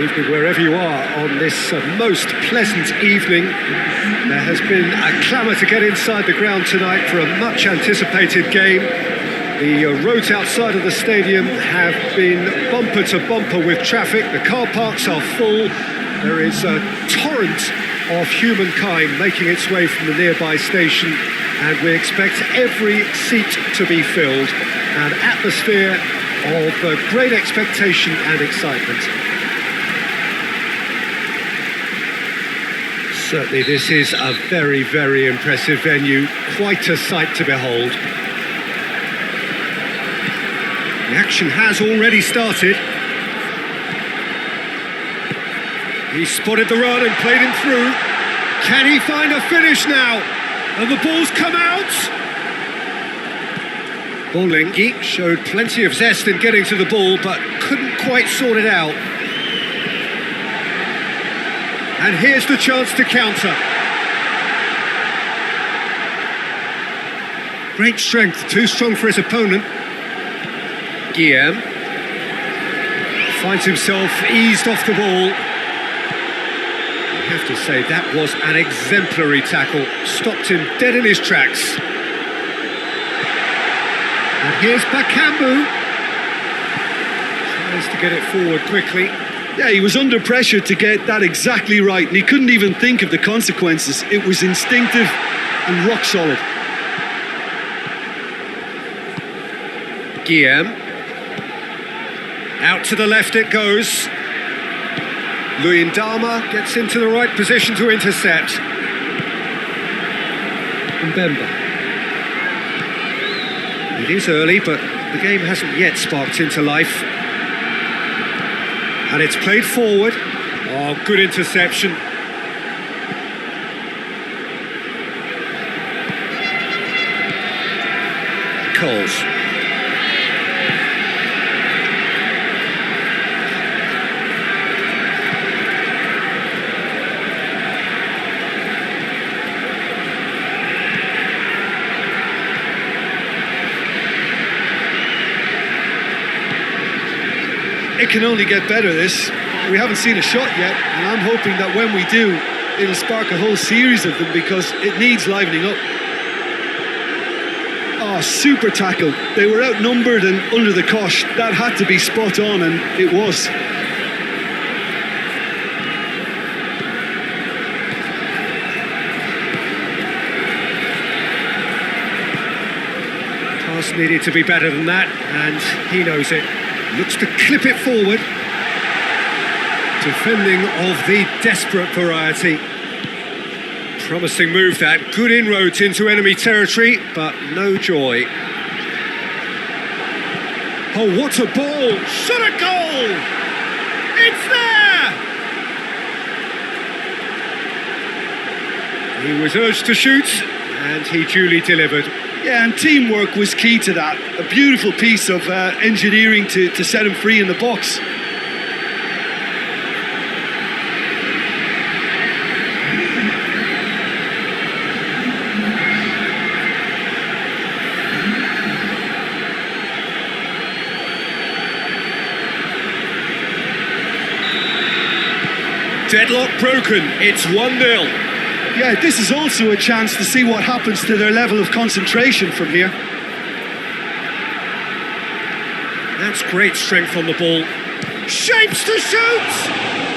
Evening wherever you are on this most pleasant evening. There has been a clamour to get inside the ground tonight for a much anticipated game. The roads outside of the stadium have been bumper to bumper with traffic. The car parks are full. There is a torrent of humankind making its way from the nearby station, and we expect every seat to be filled. An atmosphere of great expectation and excitement. Certainly this is a very, very impressive venue. Quite a sight to behold. The action has already started. He spotted the run and played him through. Can he find a finish now? And the ball's come out. Bollingi showed plenty of zest in getting to the ball, but couldn't quite sort it out. And here's the chance to counter. Great strength, too strong for his opponent. Guillaume finds himself eased off the ball. I have to say, that was an exemplary tackle. Stopped him dead in his tracks. And here's Bakambu. Tries to get it forward quickly. Yeah, he was under pressure to get that exactly right, and he couldn't even think of the consequences. It was instinctive and rock solid. Guillaume. Out to the left it goes. Luyendama gets into the right position to intercept. Mbemba. It is early, but the game hasn't yet sparked into life. And it's played forward. Oh, good interception. Coles. It can only get better, this. We haven't seen a shot yet, and I'm hoping that when we do, it'll spark a whole series of them, because it needs livening up. Oh, super tackle. They were outnumbered and under the cosh. That had to be spot on, and it was. Pass needed to be better than that, and he knows it. Looks to clip it forward. Defending of the desperate variety. Promising move that. Good inroads into enemy territory, but no joy. Oh, what a ball! Shot a goal! It's there! He was urged to shoot, and he duly delivered. Yeah, and teamwork was key to that. A beautiful piece of engineering to set him free in the box. Deadlock broken, it's 1-0. Yeah, this is also a chance to see what happens to their level of concentration from here. That's great strength on the ball. Shapes to shoot!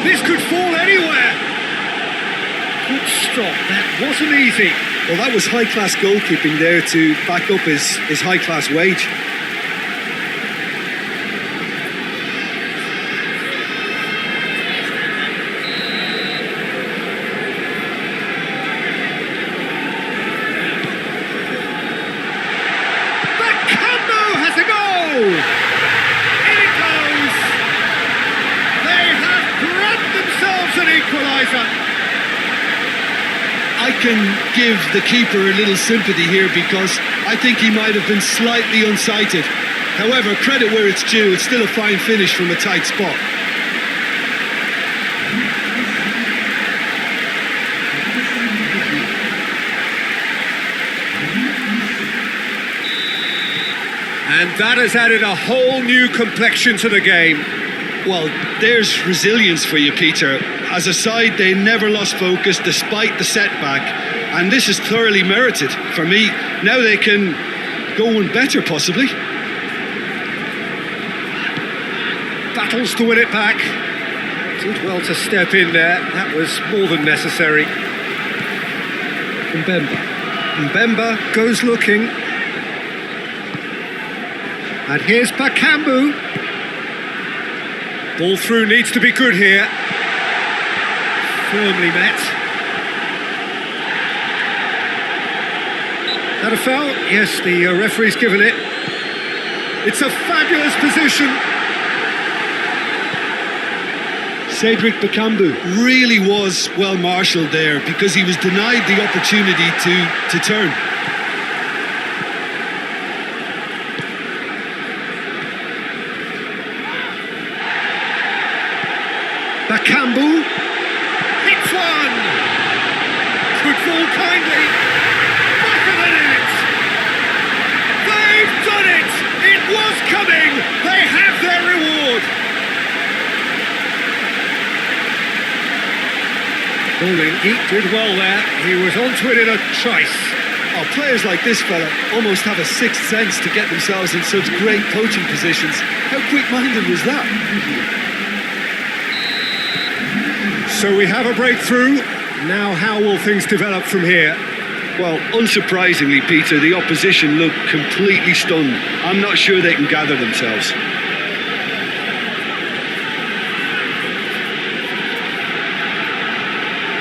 This could fall anywhere. Good stop, that wasn't easy. Well, that was high-class goalkeeping there to back up his high-class wage. In it goes! They have grabbed themselves an equaliser! I can give the keeper a little sympathy here, because I think he might have been slightly unsighted. However, credit where it's due, it's still a fine finish from a tight spot. And that has added a whole new complexion to the game. Well, there's resilience for you, Peter. As a side, they never lost focus despite the setback, and this is thoroughly merited for me. Now they can go one better, possibly. Battles to win it back. Did well to step in there. That was more than necessary. Mbemba goes looking. And here's Bakambu. Ball through needs to be good here. Firmly met. That a foul? Yes, the referee's given it. It's a fabulous position. Cedric Bakambu really was well marshalled there because he was denied the opportunity to turn. Bakambu hits one. Good ball kindly. Back of the net. They've done it. It was coming. They have their reward. Bowling, he did well there. He was onto it in a trice. Oh, players like this fella almost have a sixth sense to get themselves in such great coaching positions. How quick-minded was that? So we have a breakthrough. Now how will things develop from here? Well, unsurprisingly, Peter, the opposition look completely stunned. I'm not sure they can gather themselves.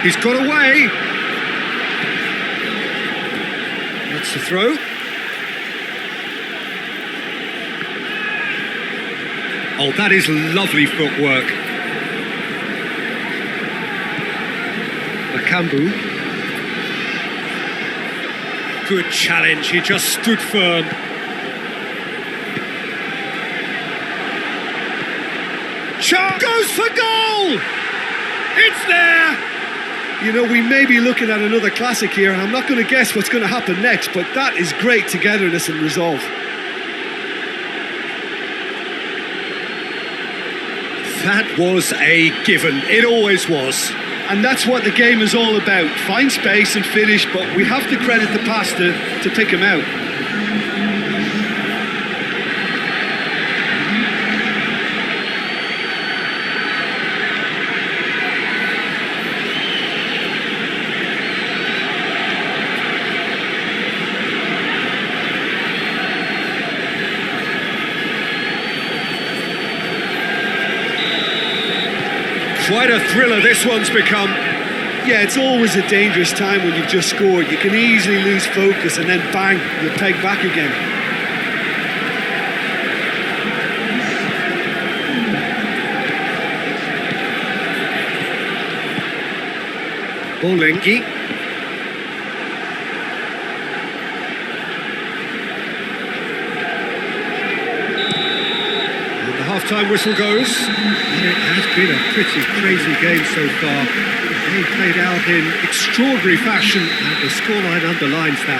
He's got away. That's the throw. Oh, that is lovely footwork. Bakambu. Good challenge, he just stood firm. Shot goes for goal! It's there! You know, we may be looking at another classic here, and I'm not going to guess what's going to happen next, but that is great togetherness and resolve. That was a given, it always was. And that's what the game is all about. Find space and finish, but we have to credit the pass to pick him out. Quite a thriller this one's become. Yeah, it's always a dangerous time when you've just scored. You can easily lose focus and then bang, you're pegged back again. Bolingi. And the half-time whistle goes. It has been a pretty crazy game so far. They played out in extraordinary fashion, and the scoreline underlines that.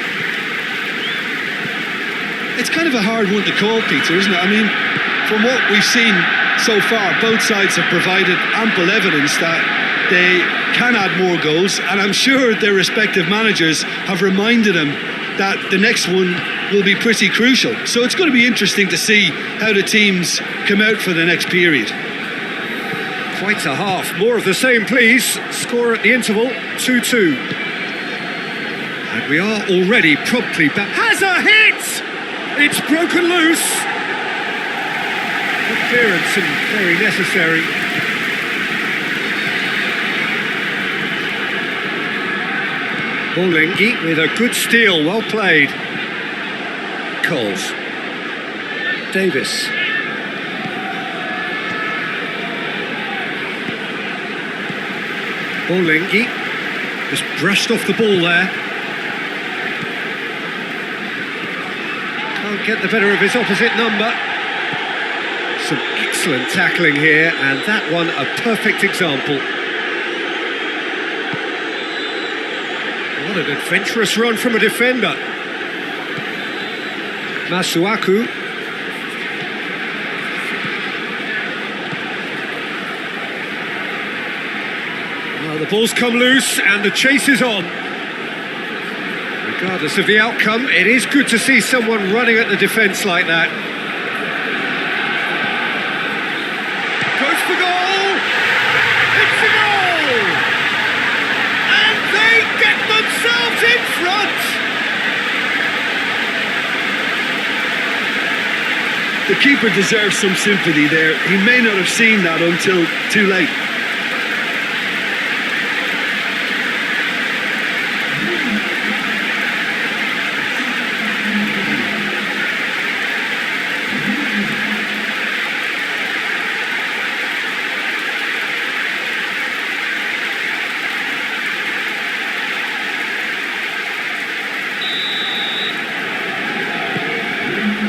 It's kind of a hard one to call, Peter, isn't it? I mean, from what we've seen so far, both sides have provided ample evidence that they can add more goals, and I'm sure their respective managers have reminded them that the next one will be pretty crucial. So it's going to be interesting to see how the teams come out for the next period. Quite a half. More of the same, please. Score at the interval, 2-2. And we are already promptly back. Has a hit! It's broken loose. Good clearance and very necessary. Bolingi with a good steal, well played. Coles. Davis. Bolingi just brushed off the ball there. Can't get the better of his opposite number. Some excellent tackling here, and that one a perfect example. What an adventurous run from a defender. Well, the ball's come loose and the chase is on. Regardless of the outcome, it is good to see someone running at the defence like that. Goes for goal! It's a goal! And they get themselves in front! The keeper deserves some sympathy there. He may not have seen that until too late.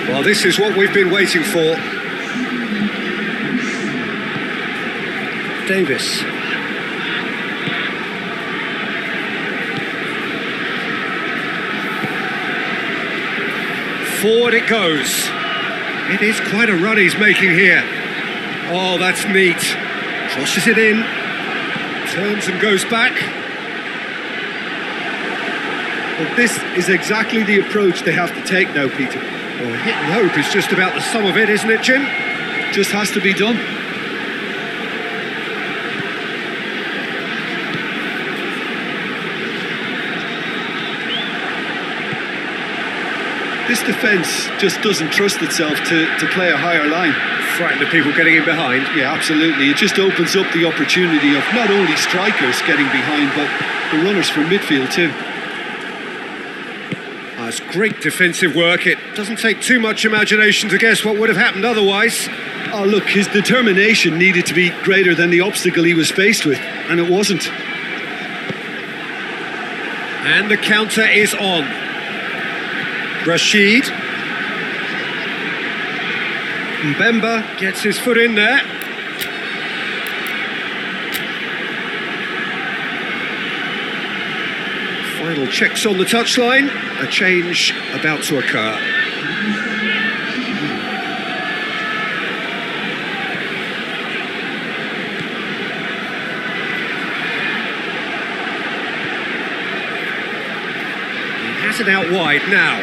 Well, this is what we've been waiting for. Davis. Forward it goes. It is quite a run he's making here. Oh, that's neat. Crosses it in. Turns and goes back. But this is exactly the approach they have to take now, Peter. Well, hit and hope is just about the sum of it, isn't it, Jim? Just has to be done. This defence just doesn't trust itself to play a higher line. Frightened of people getting in behind. Yeah, absolutely. It just opens up the opportunity of not only strikers getting behind, but the runners from midfield too. That's great defensive work. It doesn't take too much imagination to guess what would have happened otherwise. Oh, look, his determination needed to be greater than the obstacle he was faced with, and it wasn't. And the counter is on. Rashid. Mbemba gets his foot in there. Final checks on the touchline. A change about to occur. He has it out wide now.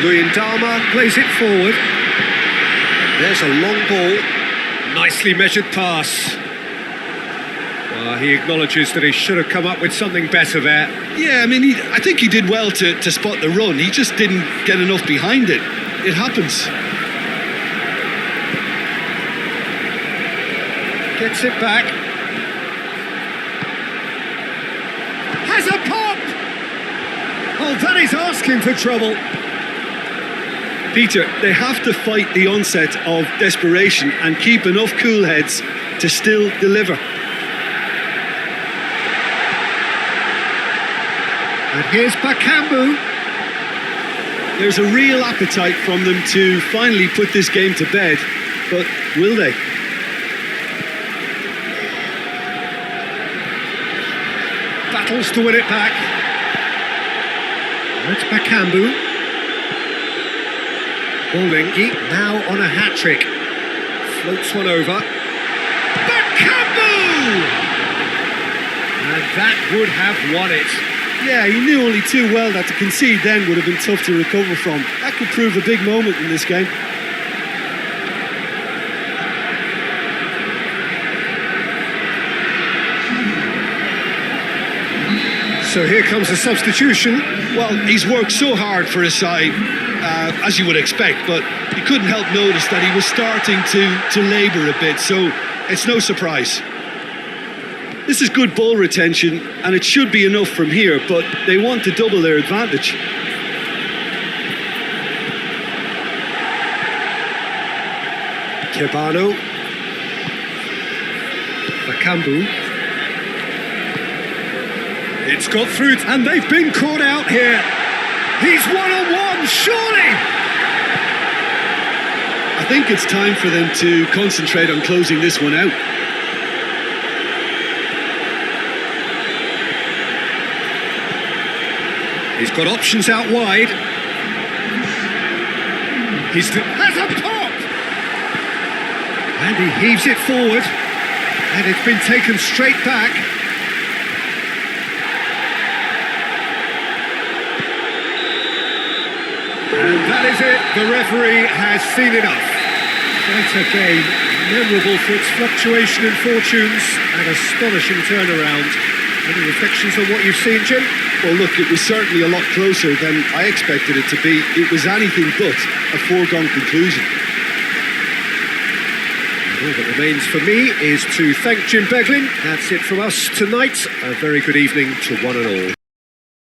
Luyendama plays it forward. There's a long ball. Nicely measured pass. He acknowledges that he should have come up with something better there. Yeah, I mean, I think he did well to spot the run. He just didn't get enough behind it. It happens. Gets it back. Has a pop! Oh, that is asking for trouble. Peter, they have to fight the onset of desperation and keep enough cool heads to still deliver. And here's Bakambu. There's a real appetite from them to finally put this game to bed, but will they? Battles to win it back. That's Bakambu. Bollingi now on a hat-trick. Floats one over. Bakambu! And that would have won it. Yeah, he knew only too well that to concede then would have been tough to recover from. That could prove a big moment in this game. So here comes a substitution. Well, he's worked so hard for his side, as you would expect, but you couldn't help notice that he was starting to labour a bit, so it's no surprise. This is good ball retention, and it should be enough from here, but they want to double their advantage. Kebano. Bakambu. It's got through, and they've been caught out here. He's one-on-one, surely! I think it's time for them to concentrate on closing this one out. He's got options out wide. Has a pop! And he heaves it forward. And it's been taken straight back. And that is it. The referee has seen enough. Quite a game. Memorable for its fluctuation in fortunes and astonishing turnaround. Any reflections on what you've seen, Jim? Well, look, it was certainly a lot closer than I expected it to be. It was anything but a foregone conclusion. All that remains for me is to thank Jim Beglin. That's it from us tonight. A very good evening to one and all.